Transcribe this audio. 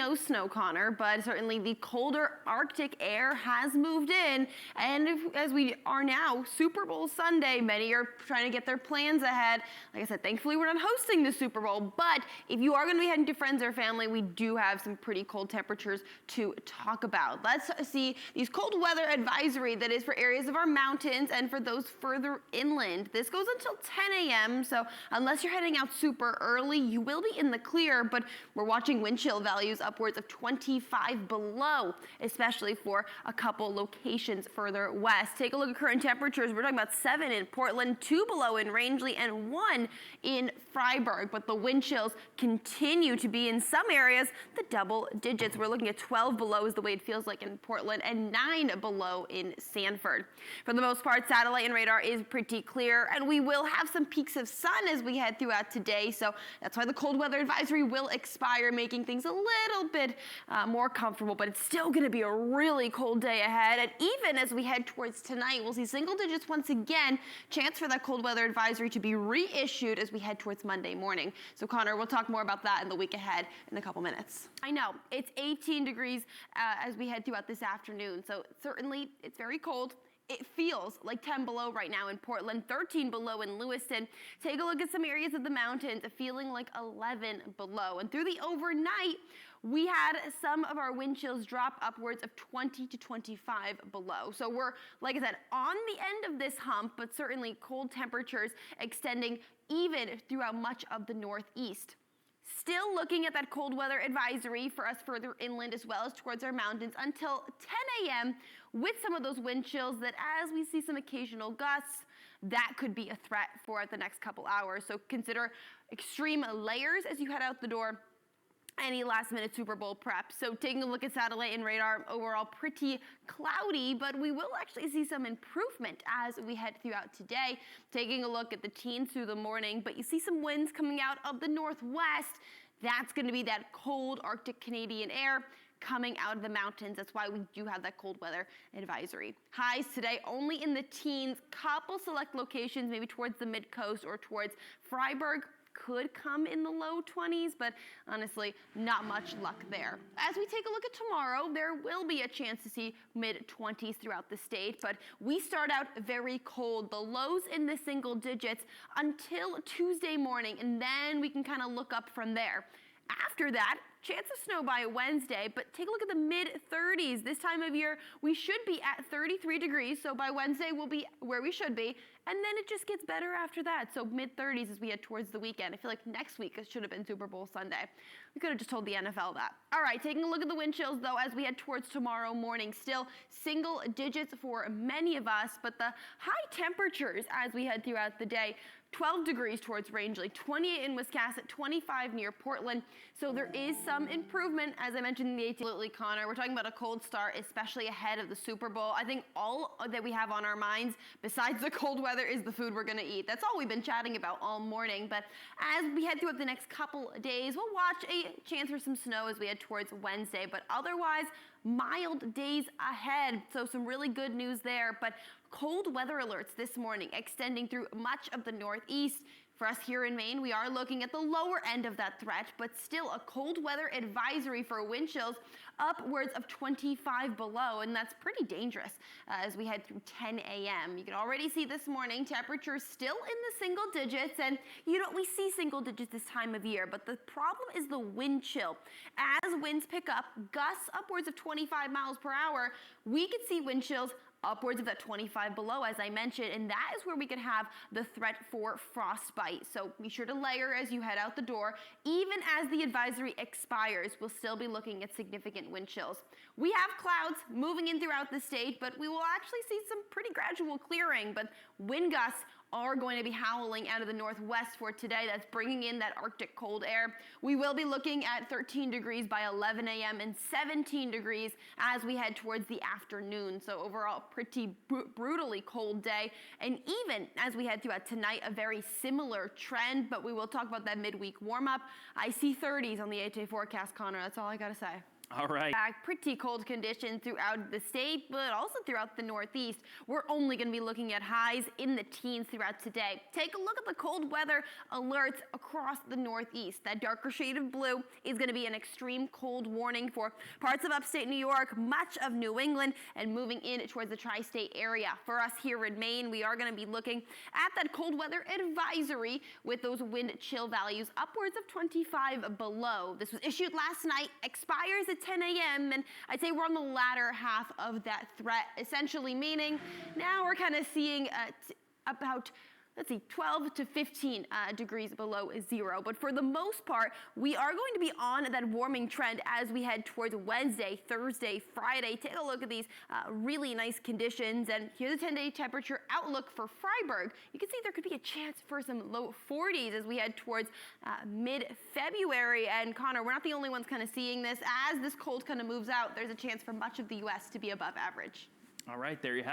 no snow, Connor, but certainly the colder Arctic air has moved in. And as we are now, Super Bowl Sunday, many are trying to get their plans ahead. Like I said, thankfully we're not hosting the Super Bowl, but if you are going to be heading to friends or family, we do have some pretty cold temperatures to talk about. Let's see these cold weather advisory that is for areas of our mountains and for those further inland. This goes until 10 a.m., so unless you're heading out super early, you will be in the clear, but we're watching wind chill values upwards of 25 below, especially for a couple locations further west. Take a look at current temperatures. We're talking about 7 in Portland, 2 below in Rangeley, and 1 in Freiburg, but the wind chills continue to be in some areas the double digits. We're looking at 12 below is the way it feels like in Portland and 9 below in Sanford. For the most part, satellite and radar is pretty clear, and we will have some peaks of sun as we head throughout today, so that's why the cold weather advisory will expire, making things a little bit more comfortable, but it's still going to be a really cold day ahead. And even as we head towards tonight, we'll see single digits once again, chance for that cold weather advisory to be reissued as we head towards Monday morning. So Connor, we'll talk more about that in the week ahead in a couple minutes. I know, it's 18 degrees as we head throughout this afternoon, so certainly it's very cold. It feels like 10 below right now in Portland, 13 below in Lewiston. Take a look at some areas of the mountains, feeling like 11 below. And through the overnight, we had some of our wind chills drop upwards of 20 to 25 below. So we're, like I said, on the end of this hump, but certainly cold temperatures extending even throughout much of the northeast. Still looking at that cold weather advisory for us further inland as well as towards our mountains until 10 a.m. with some of those wind chills that as we see some occasional gusts, that could be a threat for the next couple hours. So consider extreme layers as you head out the door. Any last minute Super Bowl prep. So taking a look at satellite and radar, overall pretty cloudy, but we will actually see some improvement as we head throughout today. Taking a look at the teens through the morning, but you see some winds coming out of the northwest. That's going to be that cold Arctic Canadian air coming out of the mountains. That's why we do have that cold weather advisory. Highs today only in the teens, couple select locations, maybe towards the mid-coast or towards Freiburg. Could come in the low 20s, but honestly, not much luck there. As we take a look at tomorrow, there will be a chance to see mid-20s throughout the state, but we start out very cold. The lows in the single digits until Tuesday morning, and then we can kind of look up from there. After that, chance of snow by Wednesday, but take a look at the mid-30s. This time of year, we should be at 33 degrees, so by Wednesday, we'll be where we should be, and then it just gets better after that. So mid-30s as we head towards the weekend. I feel like next week it should have been Super Bowl Sunday. We could have just told the NFL that. All right, taking a look at the wind chills, though, as we head towards tomorrow morning. Still single digits for many of us, but the high temperatures as we head throughout the day, 12 degrees towards Rangeley, 28 in Wisconsin, 25 near Portland. So there is some improvement, as I mentioned in the 18. Absolutely, Connor. We're talking about a cold start, especially ahead of the Super Bowl. I think all that we have on our minds, besides the cold weather, is the food we're going to eat. That's all we've been chatting about all morning. But as we head throughout the next couple of days, we'll watch a chance for some snow as we head towards Wednesday. But otherwise, mild days ahead. So some really good news there. But cold weather alerts this morning extending through much of the northeast. For us here in Maine, we are looking at the lower end of that threat, but still a cold weather advisory for wind chills upwards of 25 below, and that's pretty dangerous as we head through 10 a.m. You can already see this morning temperatures still in the single digits, and we see single digits this time of year, but the problem is the wind chill. As winds pick up, gusts upwards of 25 miles per hour, we could see wind chills upwards of that 25 below, as I mentioned, and that is where we could have the threat for frostbite. So be sure to layer as you head out the door. Even as the advisory expires, we'll still be looking at significant wind chills. We have clouds moving in throughout the state, but we will actually see some pretty gradual clearing, but wind gusts are going to be howling out of the northwest for today. That's bringing in that Arctic cold air. We will be looking at 13 degrees by 11 a.m. and 17 degrees as we head towards the afternoon. So overall, pretty brutally cold day. And even as we head throughout tonight, a very similar trend, but we will talk about that midweek warm up. I see 30s on the 8-day forecast, Connor. That's all I got to say. All right. Pretty cold conditions throughout the state, but also throughout the Northeast. We're only going to be looking at highs in the teens throughout today. Take a look at the cold weather alerts across the Northeast. That darker shade of blue is going to be an extreme cold warning for parts of upstate New York, much of New England, and moving in towards the tri-state area. For us here in Maine, we are going to be looking at that cold weather advisory with those wind chill values upwards of 25 below. This was issued last night, expires at 10 a.m. and I'd say we're on the latter half of that threat, essentially meaning now we're kind of seeing about 12 to 15 degrees below zero. But for the most part, we are going to be on that warming trend as we head towards Wednesday, Thursday, Friday. Take a look at these really nice conditions. And here's the 10-day temperature outlook for Freiburg. You can see there could be a chance for some low 40s as we head towards mid-February. And Connor, we're not the only ones kind of seeing this. As this cold kind of moves out, there's a chance for much of the U.S. to be above average. All right, there you have it.